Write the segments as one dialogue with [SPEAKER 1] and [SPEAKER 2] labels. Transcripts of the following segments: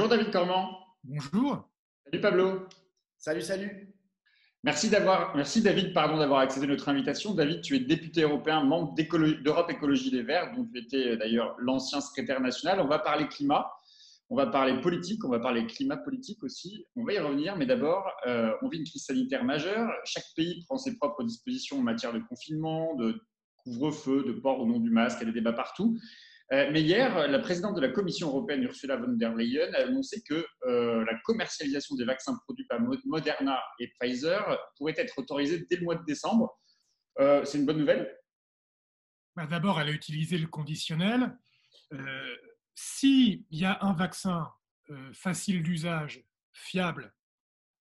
[SPEAKER 1] Bonjour David Cormand.
[SPEAKER 2] Bonjour.
[SPEAKER 1] Salut Pablo.
[SPEAKER 3] Salut, salut.
[SPEAKER 1] Merci David, d'avoir accepté notre invitation. David, tu es député européen, membre d'Europe Écologie Les Verts, dont tu étais d'ailleurs l'ancien secrétaire national. On va parler climat, on va parler politique, on va parler climat politique aussi. On va y revenir, mais d'abord, on vit une crise sanitaire majeure. Chaque pays prend ses propres dispositions en matière de confinement, de couvre-feu, de port ou non du masque. Il y a des débats partout. Mais hier, la présidente de la Commission européenne, Ursula von der Leyen, a annoncé que la commercialisation des vaccins produits par Moderna et Pfizer pourrait être autorisée dès le mois de décembre. C'est une bonne nouvelle?
[SPEAKER 2] D'abord, elle a utilisé le conditionnel. S'il y a un vaccin facile d'usage, fiable,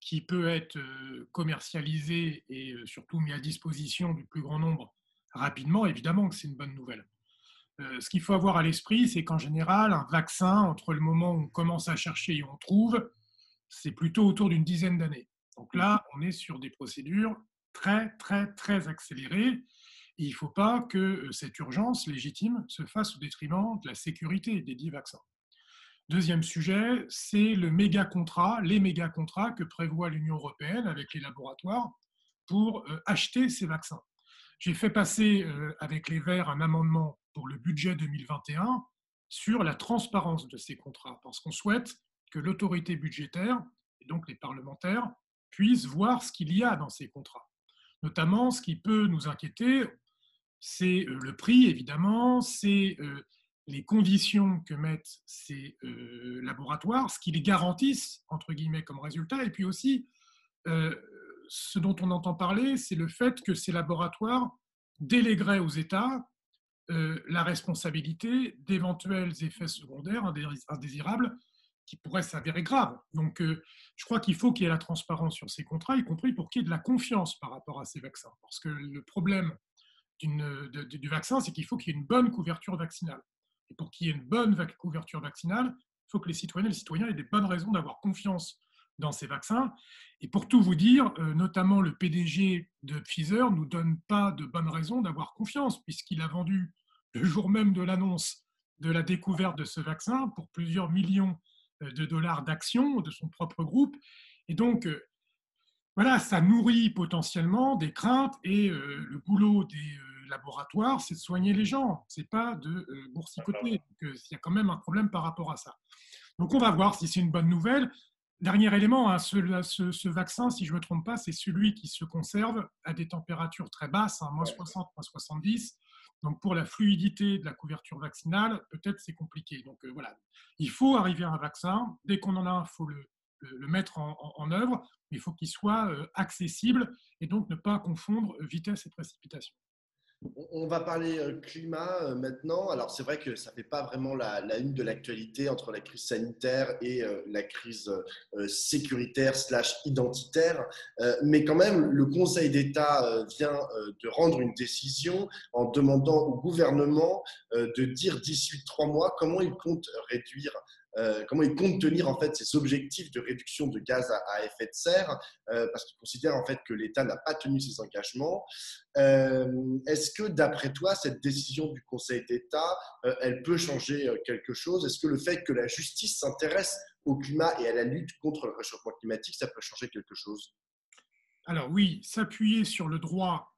[SPEAKER 2] qui peut être commercialisé et surtout mis à disposition du plus grand nombre rapidement, évidemment que c'est une bonne nouvelle. Ce qu'il faut avoir à l'esprit, c'est qu'en général, un vaccin, entre le moment où on commence à chercher et on trouve, c'est plutôt autour d'une dizaine d'années. Donc là, on est sur des procédures très, très, très accélérées. Et il ne faut pas que cette urgence légitime se fasse au détriment de la sécurité des dits vaccins. Deuxième sujet, c'est les méga-contrats que prévoit l'Union européenne avec les laboratoires pour acheter ces vaccins. J'ai fait passer avec les Verts un amendement pour le budget 2021 sur la transparence de ces contrats, parce qu'on souhaite que l'autorité budgétaire, et donc les parlementaires, puissent voir ce qu'il y a dans ces contrats. Notamment, ce qui peut nous inquiéter, c'est le prix, évidemment, c'est les conditions que mettent ces laboratoires, ce qu'ils garantissent, entre guillemets, comme résultat, et puis aussi, ce dont on entend parler, c'est le fait que ces laboratoires délégueraient aux États la responsabilité d'éventuels effets secondaires indésirables qui pourraient s'avérer graves. Donc, je crois qu'il faut qu'il y ait la transparence sur ces contrats, y compris pour qu'il y ait de la confiance par rapport à ces vaccins. Parce que le problème du vaccin, c'est qu'il faut qu'il y ait une bonne couverture vaccinale. Et pour qu'il y ait une bonne couverture vaccinale, il faut que les citoyennes et les citoyens aient des bonnes raisons d'avoir confiance dans ces vaccins. Et pour tout vous dire, notamment le PDG de Pfizer ne nous donne pas de bonnes raisons d'avoir confiance, puisqu'il a vendu le jour même de l'annonce de la découverte de ce vaccin pour plusieurs millions de dollars d'actions de son propre groupe. Et donc, voilà, ça nourrit potentiellement des craintes et le boulot des laboratoires, c'est de soigner les gens, c'est pas de boursicoter. Donc, il y a quand même un problème par rapport à ça. Donc, on va voir si c'est une bonne nouvelle. Dernier élément, hein, ce vaccin, si je ne me trompe pas, c'est celui qui se conserve à des températures très basses, hein, moins 60, moins 70. Donc, pour la fluidité de la couverture vaccinale, peut-être c'est compliqué. Donc, voilà, il faut arriver à un vaccin. Dès qu'on en a un, il faut le mettre en œuvre. Mais il faut qu'il soit accessible et donc ne pas confondre vitesse et précipitation.
[SPEAKER 3] On va parler climat maintenant. Alors, c'est vrai que ça ne fait pas vraiment la une de l'actualité entre la crise sanitaire et la crise sécuritaire / identitaire. Mais quand même, le Conseil d'État vient de rendre une décision en demandant au gouvernement de dire d'ici 3 mois comment il compte réduire comment il compte tenir en fait ses objectifs de réduction de gaz à effet de serre, parce qu'il considère en fait que l'État n'a pas tenu ses engagements. Est-ce que d'après toi, cette décision du Conseil d'État, elle peut changer quelque chose? Est-ce que le fait que la justice s'intéresse au climat et à la lutte contre le réchauffement climatique, ça peut changer quelque chose?
[SPEAKER 2] Alors oui, s'appuyer sur le droit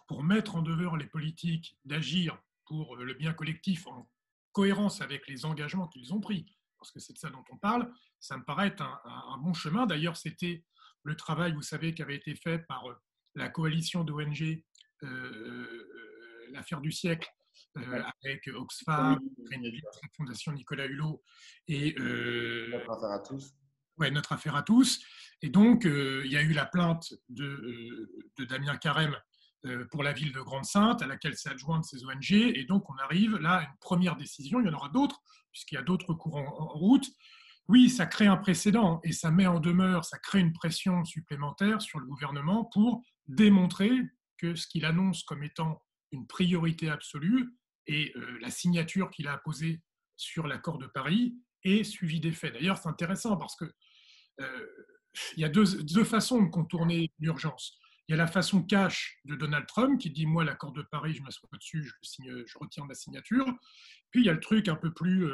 [SPEAKER 2] pour mettre en demeure les politiques d'agir pour le bien collectif en cohérence avec les engagements qu'ils ont pris, parce que c'est de ça dont on parle, ça me paraît être un bon chemin. D'ailleurs, c'était le travail, vous savez, qui avait été fait par la coalition d'ONG, l'affaire du siècle, avec Oxfam, Greenpeace, la Fondation Nicolas Hulot et
[SPEAKER 3] Notre affaire à tous.
[SPEAKER 2] Ouais, notre affaire à tous. Et donc, il y a eu la plainte de Damien Carême pour la ville de Grande-Synthe, à laquelle s'est adjointe ces ONG. Et donc, on arrive là à une première décision. Il y en aura d'autres, puisqu'il y a d'autres cours en route. Oui, ça crée un précédent et ça met en demeure, ça crée une pression supplémentaire sur le gouvernement pour démontrer que ce qu'il annonce comme étant une priorité absolue et la signature qu'il a apposée sur l'accord de Paris est suivie des faits. D'ailleurs, c'est intéressant parce que il y a deux façons de contourner l'urgence. Il Il y a la façon cash de Donald Trump qui dit moi l'accord de Paris, je m'assois dessus, je signe, je retire ma signature. Puis il y a le truc un peu plus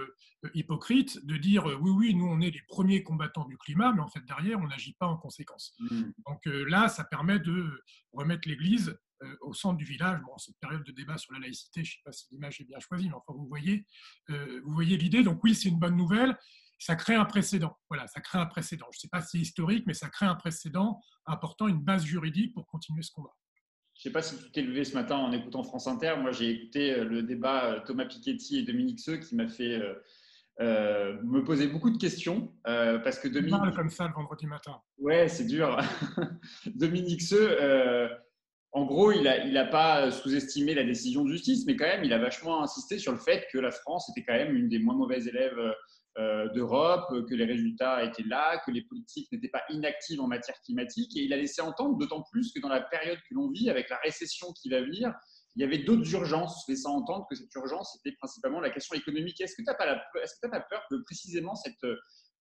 [SPEAKER 2] hypocrite de dire oui, oui, nous on est les premiers combattants du climat, mais en fait derrière on n'agit pas en conséquence. Donc là, ça permet de remettre l'Église au centre du village. Bon, cette période de débat sur la laïcité, je ne sais pas si l'image est bien choisie, mais enfin vous voyez l'idée. Donc oui, c'est une bonne nouvelle. Ça crée un précédent. Voilà, ça crée un précédent. Je ne sais pas si c'est historique, mais ça crée un précédent important, une base juridique pour continuer ce combat.
[SPEAKER 1] Je ne sais pas si tu t'es levé ce matin en écoutant France Inter. Moi, j'ai écouté le débat Thomas Piketty et Dominique Seux qui m'a fait me poser beaucoup de questions parce que Dominique…
[SPEAKER 2] Mal comme ça le vendredi matin.
[SPEAKER 1] Ouais, c'est dur. Dominique Seux, en gros, il a pas sous-estimé la décision de justice, mais quand même, il a vachement insisté sur le fait que la France était quand même une des moins mauvaises élèves d'Europe, que les résultats étaient là, que les politiques n'étaient pas inactives en matière climatique. Et il a laissé entendre, d'autant plus que dans la période que l'on vit, avec la récession qui va venir, il y avait d'autres urgences, laissant entendre que cette urgence était principalement la question économique. Est-ce que tu n'as pas peur que précisément cette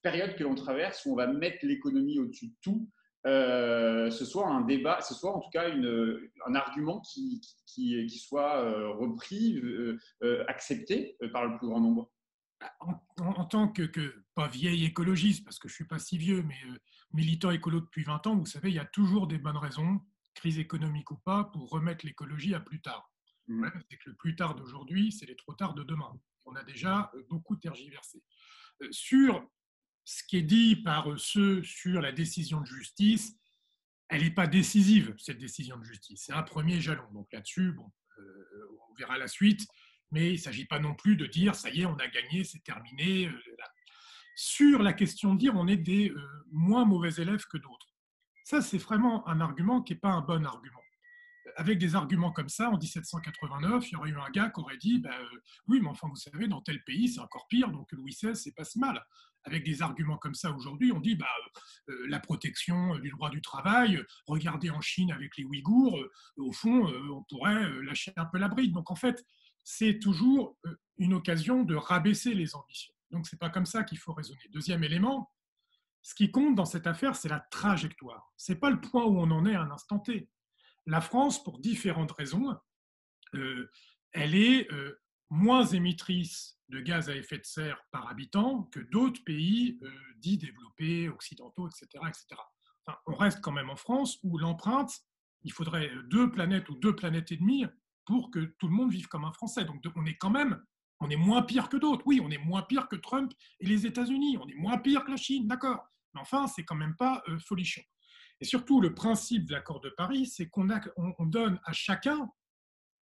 [SPEAKER 1] période que l'on traverse, où on va mettre l'économie au-dessus de tout, ce soit un débat, ce soit en tout cas un argument qui soit repris, accepté par le plus grand nombre?
[SPEAKER 2] En tant que, pas vieil écologiste, parce que je ne suis pas si vieux, mais militant écolo depuis 20 ans, vous savez, il y a toujours des bonnes raisons, crise économique ou pas, pour remettre l'écologie à plus tard. Le problème, c'est que le plus tard d'aujourd'hui, c'est les trop tard de demain. On a déjà beaucoup tergiversé. Sur ce qui est dit par ceux sur la décision de justice, elle n'est pas décisive, cette décision de justice. C'est un premier jalon. Donc là-dessus, bon, on verra la suite. Mais il ne s'agit pas non plus de dire ça y est, on a gagné, c'est terminé. Sur la question de dire on est des moins mauvais élèves que d'autres, ça c'est vraiment un argument qui n'est pas un bon argument. Avec des arguments comme ça, en 1789, il y aurait eu un gars qui aurait dit oui, mais enfin, vous savez, dans tel pays, c'est encore pire, donc Louis XVI, c'est pas si mal. Avec des arguments comme ça aujourd'hui, on dit la protection du droit du travail, regardez en Chine avec les Ouïghours, au fond, on pourrait lâcher un peu la bride. Donc en fait, c'est toujours une occasion de rabaisser les ambitions. Donc ce n'est pas comme ça qu'il faut raisonner. Deuxième élément, ce qui compte dans cette affaire, c'est la trajectoire. Ce n'est pas le point où on en est à un instant T. La France, pour différentes raisons, elle est moins émettrice de gaz à effet de serre par habitant que d'autres pays dits développés, occidentaux, etc. etc. Enfin, on reste quand même en France où l'empreinte, il faudrait 2 planètes ou 2 planètes et demie pour que tout le monde vive comme un Français. Donc on est moins pire que d'autres. Oui, on est moins pire que Trump et les États-Unis. On est moins pire que la Chine, d'accord. Mais enfin, c'est quand même pas folichon. Et surtout, le principe de l'accord de Paris, c'est qu'on donne à chacun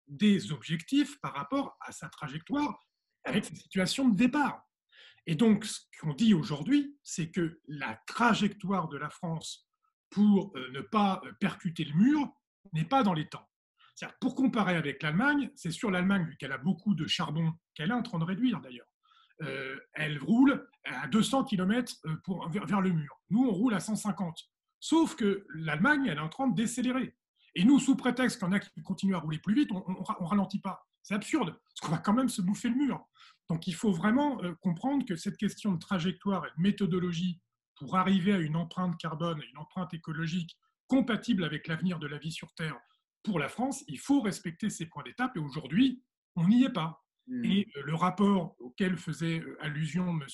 [SPEAKER 2] des objectifs par rapport à sa trajectoire avec sa situation de départ. Et donc, ce qu'on dit aujourd'hui, c'est que la trajectoire de la France pour ne pas percuter le mur n'est pas dans les temps. C'est-à-dire, pour comparer avec l'Allemagne, c'est sur l'Allemagne, vu qu'elle a beaucoup de charbon, qu'elle est en train de réduire d'ailleurs. Elle roule à 200 km vers le mur. Nous, on roule à 150. Sauf que l'Allemagne, elle est en train de décélérer. Et nous, sous prétexte qu'il y en a qui continuent à rouler plus vite, on ne ralentit pas. C'est absurde, parce qu'on va quand même se bouffer le mur. Donc il faut vraiment comprendre que cette question de trajectoire et de méthodologie pour arriver à une empreinte carbone, une empreinte écologique compatible avec l'avenir de la vie sur Terre pour la France, il faut respecter ces points d'étape. Et aujourd'hui, on n'y est pas. Et le rapport auquel faisait allusion M.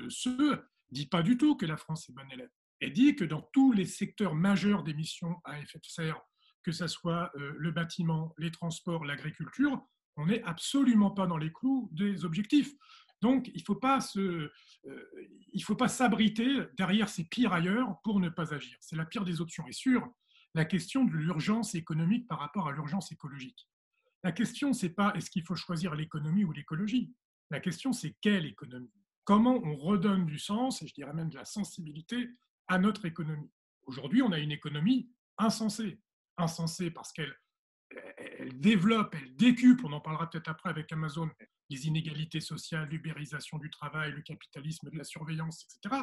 [SPEAKER 2] Seux ne dit pas du tout que la France est bonne élève. Elle dit que dans tous les secteurs majeurs d'émissions à effet de serre, que ce soit le bâtiment, les transports, l'agriculture, on n'est absolument pas dans les clous des objectifs. Donc, il ne faut pas s'abriter derrière ces pires ailleurs pour ne pas agir. C'est la pire des options. Et sur la question de l'urgence économique par rapport à l'urgence écologique, la question, ce n'est pas est-ce qu'il faut choisir l'économie ou l'écologie. La question, c'est quelle économie. Comment on redonne du sens, et je dirais même de la sensibilité, à notre économie. Aujourd'hui, on a une économie insensée. Insensée parce qu'elle développe, elle décuple, on en parlera peut-être après avec Amazon, les inégalités sociales, l'ubérisation du travail, le capitalisme de la surveillance, etc.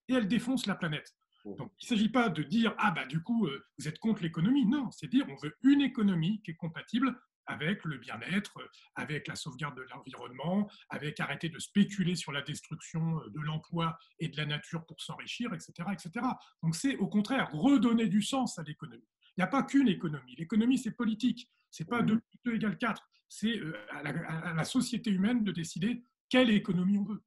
[SPEAKER 2] Et elle défonce la planète. Donc, il ne s'agit pas de dire « Ah, bah du coup, vous êtes contre l'économie ». Non, c'est dire on veut une économie qui est compatible avec le bien-être, avec la sauvegarde de l'environnement, avec arrêter de spéculer sur la destruction de l'emploi et de la nature pour s'enrichir, etc., etc. Donc c'est au contraire redonner du sens à l'économie. Il n'y a pas qu'une économie. L'économie, c'est politique. Ce n'est pas 2 plus 2 égale 4. C'est à la société humaine de décider quelle économie on veut.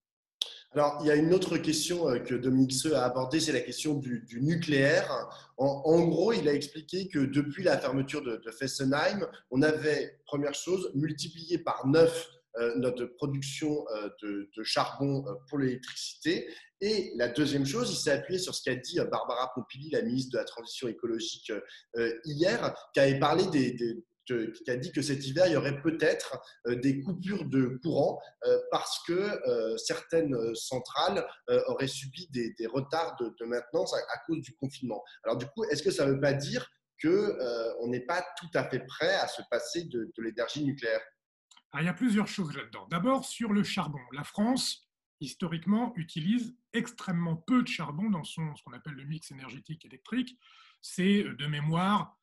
[SPEAKER 3] Alors, il y a une autre question que Dominique Seux a abordée, c'est la question du nucléaire. En gros, il a expliqué que depuis la fermeture de Fessenheim, on avait, première chose, multiplié par 9 notre production de charbon pour l'électricité. Et la deuxième chose, il s'est appuyé sur ce qu'a dit Barbara Pompili, la ministre de la Transition écologique, hier, qui avait parlé qui a dit que cet hiver, il y aurait peut-être des coupures de courant parce que certaines centrales auraient subi des retards de maintenance à cause du confinement. Alors du coup, est-ce que ça ne veut pas dire qu'on n'est pas tout à fait prêt à se passer de l'énergie nucléaire?
[SPEAKER 2] Alors, il y a plusieurs choses là-dedans. D'abord, sur le charbon. La France, historiquement, utilise extrêmement peu de charbon dans ce qu'on appelle le mix énergétique électrique. C'est de mémoire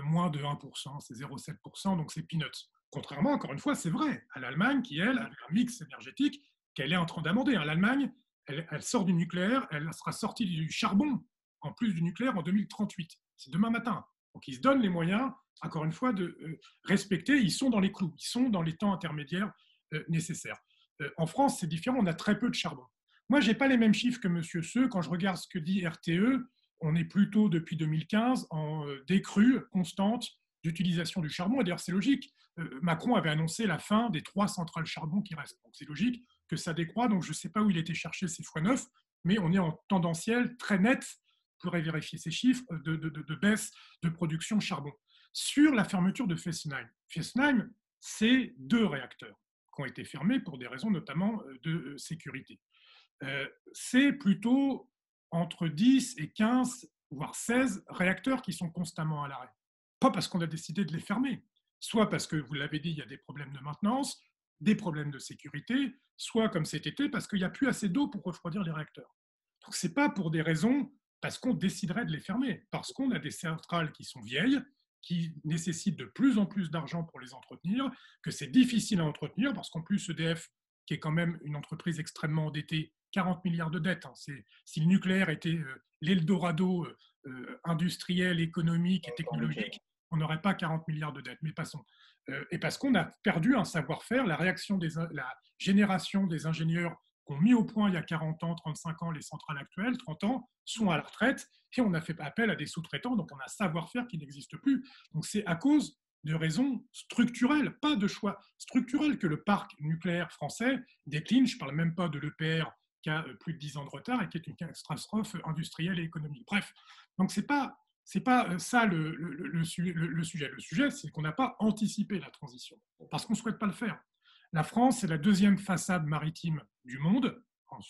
[SPEAKER 2] moins de 1%, c'est 0,7%, donc c'est peanuts. Contrairement, encore une fois, c'est vrai, à l'Allemagne qui, elle, a un mix énergétique qu'elle est en train d'amender. L'Allemagne, elle sort du nucléaire, elle sera sortie du charbon, en plus du nucléaire, en 2038. C'est demain matin. Donc ils se donnent les moyens, encore une fois, de respecter, ils sont dans les clous, ils sont dans les temps intermédiaires nécessaires. En France, c'est différent, on a très peu de charbon. Moi, je n'ai pas les mêmes chiffres que M. Seux. Quand je regarde ce que dit RTE, on est plutôt, depuis 2015, en décrue constante d'utilisation du charbon. Et d'ailleurs, c'est logique. Macron avait annoncé la fin des 3 centrales charbon qui restent. Donc, c'est logique que ça décroît. Donc, je ne sais pas où il était chercher ces x9, mais on est en tendanciel très net, vous pourrez vérifier ces chiffres, de baisse de production de charbon. Sur la fermeture de Fessenheim, Fessenheim, c'est 2 réacteurs qui ont été fermés pour des raisons notamment de sécurité. C'est plutôt entre 10 et 15, voire 16 réacteurs qui sont constamment à l'arrêt. Pas parce qu'on a décidé de les fermer, soit parce que, vous l'avez dit, il y a des problèmes de maintenance, des problèmes de sécurité, soit comme cet été, parce qu'il n'y a plus assez d'eau pour refroidir les réacteurs. Donc ce n'est pas pour des raisons parce qu'on déciderait de les fermer, parce qu'on a des centrales qui sont vieilles, qui nécessitent de plus en plus d'argent pour les entretenir, que c'est difficile à entretenir, parce qu'en plus EDF, qui est quand même une entreprise extrêmement endettée, 40 milliards de dettes. Si le nucléaire était l'Eldorado industriel, économique et technologique, on n'aurait pas 40 milliards de dettes. Mais passons. Et parce qu'on a perdu un savoir-faire, la génération des ingénieurs qui ont mis au point il y a 40 ans, 35 ans les centrales actuelles, 30 ans, sont à la retraite et on a fait appel à des sous-traitants, donc on a un savoir-faire qui n'existe plus. Donc c'est à cause de raisons structurelles, pas de choix structurels que le parc nucléaire français décline. Je ne parle même pas de l'EPR qui a plus de 10 ans de retard et qui est une catastrophe industrielle et économique. Bref, donc c'est pas ça le sujet. Le sujet, c'est qu'on n'a pas anticipé la transition parce qu'on ne souhaite pas le faire. La France, c'est la 2e façade maritime du monde en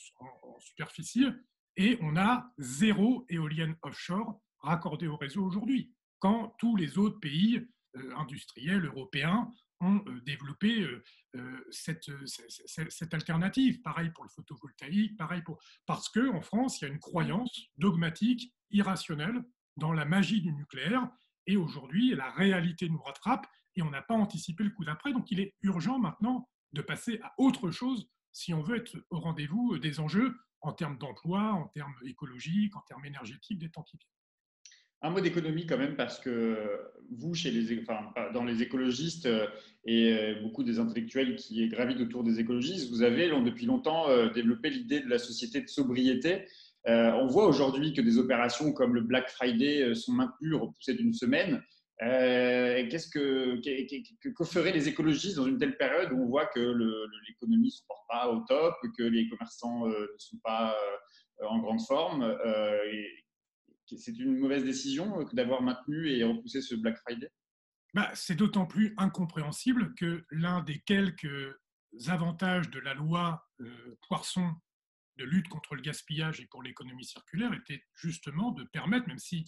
[SPEAKER 2] superficie et on a 0 éolienne offshore raccordée au réseau aujourd'hui, quand tous les autres pays industriels européens ont développé cette alternative. Pareil pour le photovoltaïque, parce qu'en France, il y a une croyance dogmatique, irrationnelle, dans la magie du nucléaire. Et aujourd'hui, la réalité nous rattrape et on n'a pas anticipé le coup d'après. Donc il est urgent maintenant de passer à autre chose si on veut être au rendez-vous des enjeux en termes d'emploi, en termes écologiques, en termes énergétiques des temps qui viennent.
[SPEAKER 1] Un mot d'économie quand même, parce que vous, dans les écologistes et beaucoup des intellectuels qui gravitent autour des écologistes, vous avez depuis longtemps développé l'idée de la société de sobriété. On voit aujourd'hui que des opérations comme le Black Friday sont maintenues, repoussées d'une semaine. Que feraient les écologistes dans une telle période où on voit que l'économie ne se porte pas au top, que les commerçants ne sont pas en grande forme c'est une mauvaise décision d'avoir maintenu et repoussé ce Black Friday?
[SPEAKER 2] C'est d'autant plus incompréhensible que l'un des quelques avantages de la loi Poisson de lutte contre le gaspillage et pour l'économie circulaire était justement de permettre, même si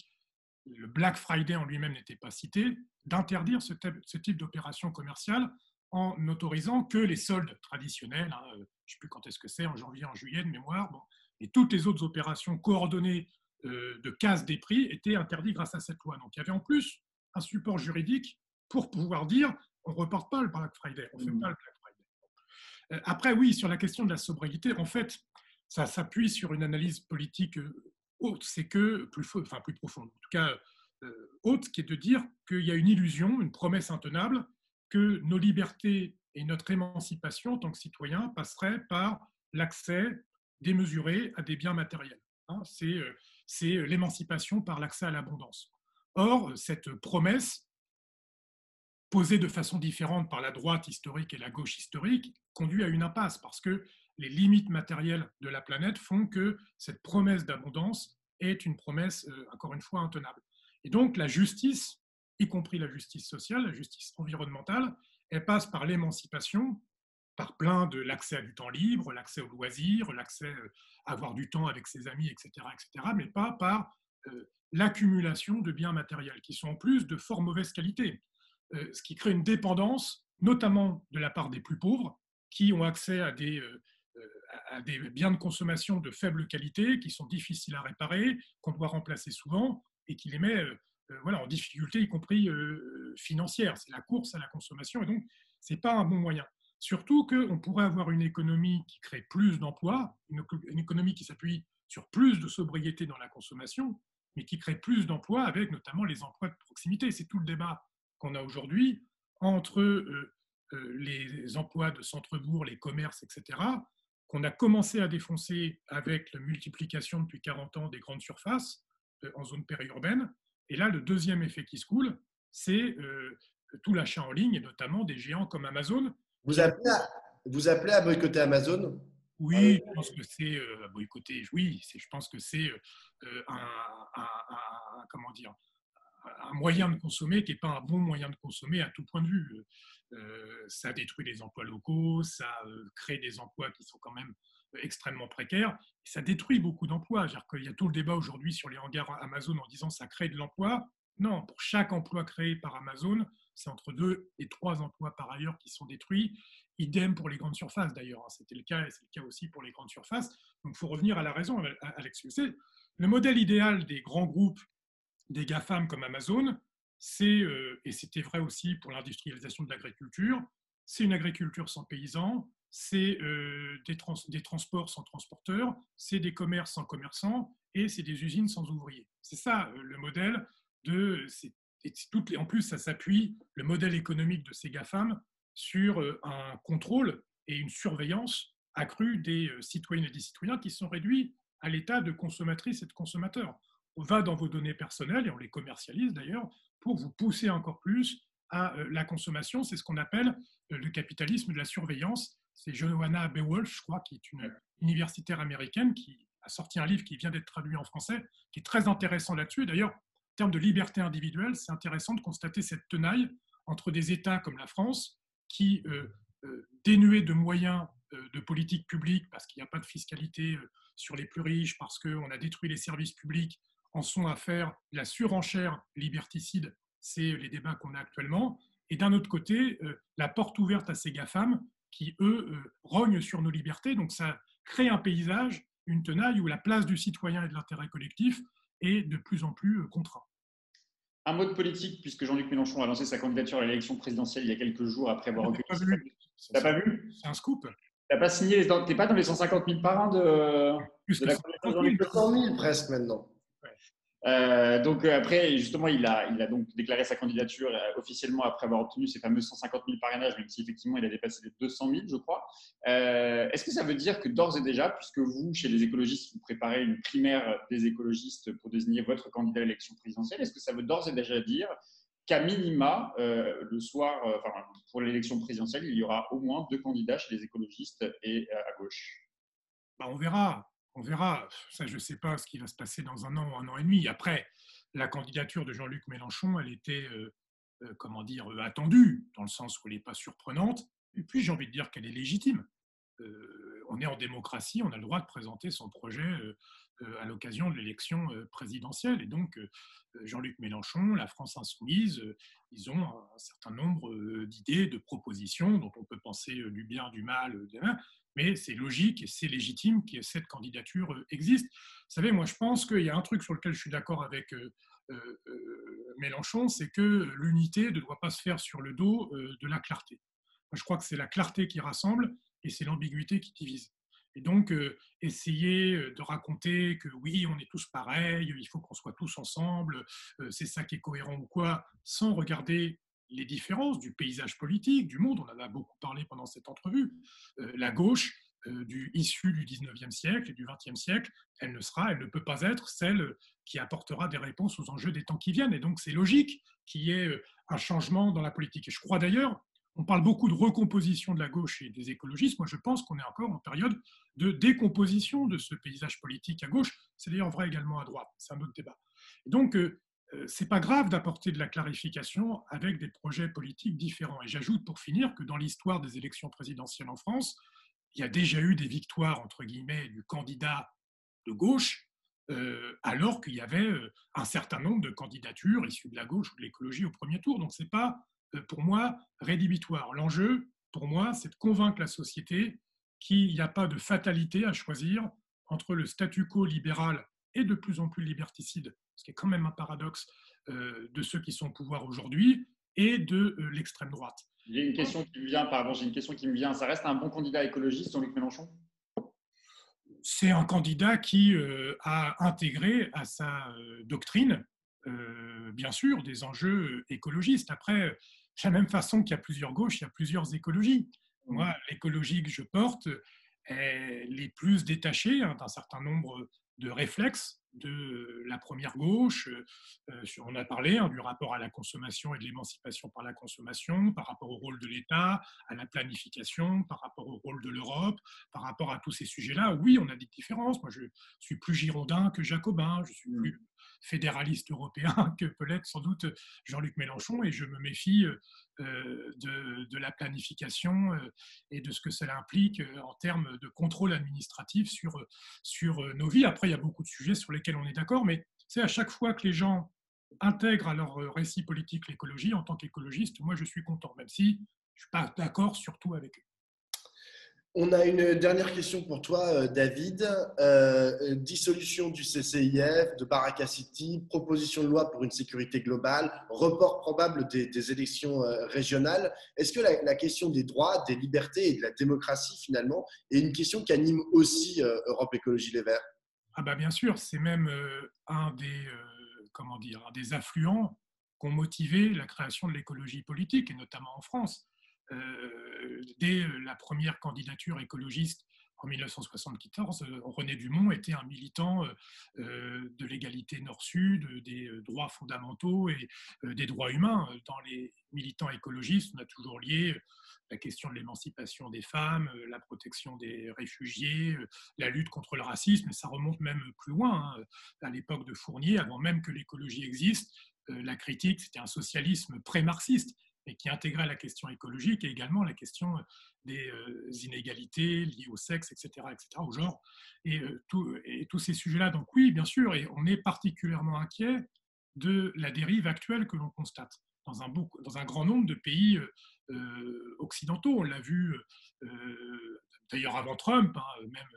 [SPEAKER 2] le Black Friday en lui-même n'était pas cité, d'interdire ce type d'opération commerciale en n'autorisant que les soldes traditionnels, je ne sais plus quand est-ce que c'est, en janvier, en juillet de mémoire, et toutes les autres opérations coordonnées de casse des prix étaient interdites grâce à cette loi. Donc il y avait en plus un support juridique pour pouvoir dire on ne reporte pas le Black Friday, on ne fait pas le Black Friday. Après, oui, sur la question de la sobriété, en fait, ça s'appuie sur une analyse politique haute, c'est que plus profonde. En tout cas, haute, qui est de dire qu'il y a une illusion, une promesse intenable, que nos libertés et notre émancipation en tant que citoyens passeraient par l'accès démesuré à des biens matériels. Hein, c'est l'émancipation par l'accès à l'abondance. Or, cette promesse, posée de façon différente par la droite historique et la gauche historique, conduit à une impasse parce que les limites matérielles de la planète font que cette promesse d'abondance est une promesse, encore une fois, intenable. Et donc, la justice, y compris la justice sociale, la justice environnementale, elle passe par l'émancipation, par plein de l'accès à du temps libre, l'accès aux loisirs, l'accès à avoir du temps avec ses amis, etc., mais pas par l'accumulation de biens matériels qui sont en plus de fort mauvaise qualité, ce qui crée une dépendance, notamment de la part des plus pauvres, qui ont accès à des biens de consommation de faible qualité, qui sont difficiles à réparer, qu'on doit remplacer souvent, et qui les met voilà, en difficulté, y compris financière. C'est la course à la consommation, et donc ce n'est pas un bon moyen. Surtout qu'on pourrait avoir une économie qui crée plus d'emplois, une économie qui s'appuie sur plus de sobriété dans la consommation, mais qui crée plus d'emplois avec notamment les emplois de proximité. C'est tout le débat qu'on a aujourd'hui entre les emplois de centre-bourg, les commerces, etc., qu'on a commencé à défoncer avec la multiplication depuis 40 ans des grandes surfaces en zone périurbaine. Et là, le deuxième effet qui se coule, c'est tout l'achat en ligne, et notamment des géants comme Amazon.
[SPEAKER 3] Vous appelez à boycotter Amazon?
[SPEAKER 2] Oui, je pense que c'est boycotter. Oui, je pense que c'est comment dire, un moyen de consommer qui n'est pas un bon moyen de consommer à tout point de vue. Ça détruit les emplois locaux, ça crée des emplois qui sont quand même extrêmement précaires, et ça détruit beaucoup d'emplois. Il y a tout le débat aujourd'hui sur les hangars Amazon en disant que ça crée de l'emploi. Non, pour chaque emploi créé par Amazon, c'est entre 2 et 3 emplois par ailleurs qui sont détruits. Idem pour les grandes surfaces d'ailleurs. C'était le cas et c'est le cas aussi pour les grandes surfaces. Donc il faut revenir à la raison, Alex. Le modèle idéal des grands groupes, des GAFAM comme Amazon, et c'était vrai aussi pour l'industrialisation de l'agriculture, c'est une agriculture sans paysans, c'est des transports sans transporteurs, c'est des commerces sans commerçants, et c'est des usines sans ouvriers. C'est ça le modèle en plus, ça s'appuie, le modèle économique de ces GAFAM, sur un contrôle et une surveillance accrue des citoyennes et des citoyens qui sont réduits à l'état de consommatrices et de consommateurs. On va dans vos données personnelles, et on les commercialise d'ailleurs, pour vous pousser encore plus à la consommation. C'est ce qu'on appelle le capitalisme de la surveillance. C'est Joanna Bewolf, je crois, qui est une universitaire américaine, qui a sorti un livre qui vient d'être traduit en français, qui est très intéressant là-dessus. Et d'ailleurs, en termes de liberté individuelle, c'est intéressant de constater cette tenaille entre des États comme la France, qui, dénués de moyens de politique publique, parce qu'il n'y a pas de fiscalité sur les plus riches, parce qu'on a détruit les services publics, en sont à faire la surenchère liberticide. C'est les débats qu'on a actuellement. Et d'un autre côté, la porte ouverte à ces GAFAM qui, eux, rognent sur nos libertés. Donc ça crée un paysage, une tenaille où la place du citoyen et de l'intérêt collectif est de plus en plus contraint.
[SPEAKER 1] Un mot de politique, puisque Jean-Luc Mélenchon a lancé sa candidature à l'élection présidentielle il y a quelques jours après avoir recueilli.
[SPEAKER 2] T'as pas vu? C'est un scoop.
[SPEAKER 1] T'as pas signé, t'es pas dans les 150 000 parrains de la candidature de Jean-Luc Mélenchon?
[SPEAKER 3] 200 000 presque maintenant.
[SPEAKER 1] Donc après, justement, il a donc déclaré sa candidature officiellement après avoir obtenu ces fameux 150 000 parrainages, même si effectivement il a dépassé les 200 000, je crois. Est-ce que ça veut dire que d'ores et déjà, puisque vous, chez les écologistes, vous préparez une primaire des écologistes pour désigner votre candidat à l'élection présidentielle, est-ce que ça veut d'ores et déjà dire qu'à minima, le soir, pour l'élection présidentielle, il y aura au moins 2 candidats chez les écologistes et à gauche?
[SPEAKER 2] On verra. On verra. Ça, je ne sais pas ce qui va se passer dans 1 an ou 1 an et demi. Après, la candidature de Jean-Luc Mélenchon, elle était, attendue, dans le sens où elle n'est pas surprenante. Et puis, j'ai envie de dire qu'elle est légitime. On est en démocratie, on a le droit de présenter son projet à l'occasion de l'élection présidentielle. Et donc, Jean-Luc Mélenchon, la France insoumise, ils ont un certain nombre d'idées, de propositions dont on peut penser du bien, du mal, mais c'est logique et c'est légitime que cette candidature existe. Vous savez, moi je pense qu'il y a un truc sur lequel je suis d'accord avec Mélenchon, c'est que l'unité ne doit pas se faire sur le dos de la clarté. Moi, je crois que c'est la clarté qui rassemble et c'est l'ambiguïté qui divise. Et donc, essayer de raconter que oui, on est tous pareils, il faut qu'on soit tous ensemble, c'est ça qui est cohérent ou quoi, sans regarder les différences du paysage politique, du monde. On en a beaucoup parlé pendant cette entrevue. La gauche, issue du 19e siècle et du 20e siècle, elle ne peut pas être celle qui apportera des réponses aux enjeux des temps qui viennent. Et donc, c'est logique qu'il y ait un changement dans la politique. Et je crois d'ailleurs, on parle beaucoup de recomposition de la gauche et des écologistes. Moi, je pense qu'on est encore en période de décomposition de ce paysage politique à gauche. C'est d'ailleurs vrai également à droite. C'est un autre débat. Et donc, c'est pas grave d'apporter de la clarification avec des projets politiques différents. Et j'ajoute pour finir que dans l'histoire des élections présidentielles en France, il y a déjà eu des victoires, entre guillemets, du candidat de gauche, alors qu'il y avait un certain nombre de candidatures issues de la gauche ou de l'écologie au premier tour. Donc, ce n'est pas, pour moi, rédhibitoire. L'enjeu, pour moi, c'est de convaincre la société qu'il n'y a pas de fatalité à choisir entre le statu quo libéral et de plus en plus liberticide, ce qui est quand même un paradoxe de ceux qui sont au pouvoir aujourd'hui, et de l'extrême droite.
[SPEAKER 1] J'ai une question qui me vient, pardon, j'ai une question qui me vient. Ça reste un bon candidat écologiste, Jean-Luc Mélenchon?
[SPEAKER 2] C'est un candidat qui a intégré à sa doctrine, bien sûr, des enjeux écologistes. Après, de la même façon qu'il y a plusieurs gauches, il y a plusieurs écologies. Moi, l'écologie que je porte, elle est plus détachée d'un certain nombre de réflexes de la première gauche. On a parlé du rapport à la consommation et de l'émancipation par la consommation, par rapport au rôle de l'État, à la planification, par rapport au rôle de l'Europe, par rapport à tous ces sujets-là. Oui, on a des différences. Moi, je suis plus girondin que jacobin, je suis plus fédéraliste européen que peut l'être sans doute Jean-Luc Mélenchon, et je me méfie de la planification et de ce que cela implique en termes de contrôle administratif sur nos vies. Après, il y a beaucoup de sujets sur lesquels on est d'accord, mais c'est à chaque fois que les gens intègrent à leur récit politique l'écologie, en tant qu'écologiste, moi je suis content, même si je ne suis pas d'accord sur tout avec eux.
[SPEAKER 3] On a une dernière question pour toi, David. Dissolution du CCIF, de Baraka City, proposition de loi pour une sécurité globale, report probable des élections régionales. Est-ce que la question des droits, des libertés et de la démocratie, finalement, est une question qui anime aussi Europe Écologie Les Verts?
[SPEAKER 2] Ah bah bien sûr, c'est même un des affluents qui ont motivé la création de l'écologie politique, et notamment en France. Dès la première candidature écologiste en 1974, René Dumont était un militant de l'égalité nord-sud, des droits fondamentaux et des droits humains. Dans les militants écologistes, on a toujours lié la question de l'émancipation des femmes, la protection des réfugiés, la lutte contre le racisme, et ça remonte même plus loin, à l'époque de Fournier, avant même que l'écologie existe. La critique, c'était un socialisme pré-marxiste, et qui intégrait la question écologique et également la question des inégalités liées au sexe, etc., au genre, et tous ces sujets-là. Donc oui, bien sûr, et on est particulièrement inquiet de la dérive actuelle que l'on constate dans un grand nombre de pays occidentaux. On l'a vu d'ailleurs avant Trump, même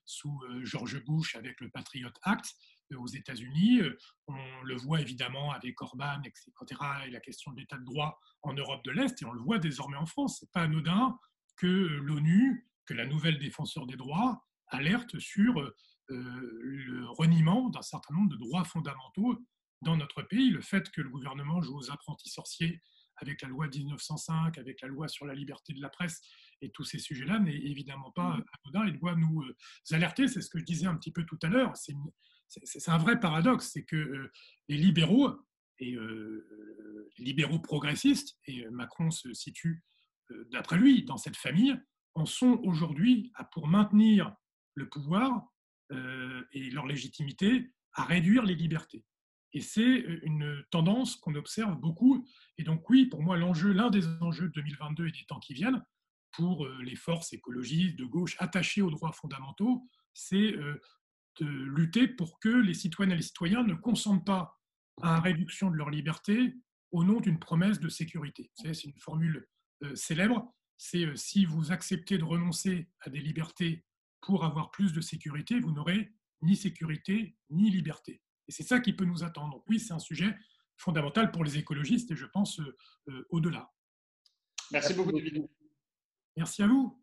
[SPEAKER 2] sous George Bush avec le Patriot Act aux États-Unis. On le voit évidemment avec Orban, etc., et la question de l'état de droit en Europe de l'Est, et on le voit désormais en France. Ce n'est pas anodin que l'ONU, que la nouvelle défenseure des droits, alerte sur le reniement d'un certain nombre de droits fondamentaux dans notre pays. Le fait que le gouvernement joue aux apprentis sorciers avec la loi de 1905, avec la loi sur la liberté de la presse, et tous ces sujets-là n'est évidemment pas anodin et doit nous alerter. C'est ce que je disais un petit peu tout à l'heure. C'est un vrai paradoxe, c'est que les libéraux et les libéraux progressistes, et Macron se situe, d'après lui, dans cette famille, en sont aujourd'hui, pour maintenir le pouvoir et leur légitimité, à réduire les libertés. Et c'est une tendance qu'on observe beaucoup. Et donc oui, pour moi, l'un des enjeux de 2022 et des temps qui viennent, pour les forces écologistes de gauche attachées aux droits fondamentaux, c'est de lutter pour que les citoyennes et les citoyens ne consentent pas à la réduction de leur liberté au nom d'une promesse de sécurité. C'est une formule célèbre, c'est si vous acceptez de renoncer à des libertés pour avoir plus de sécurité, vous n'aurez ni sécurité ni liberté. Et c'est ça qui peut nous attendre. Donc oui, c'est un sujet fondamental pour les écologistes, et je pense au-delà.
[SPEAKER 1] Merci beaucoup, David.
[SPEAKER 2] Merci à vous.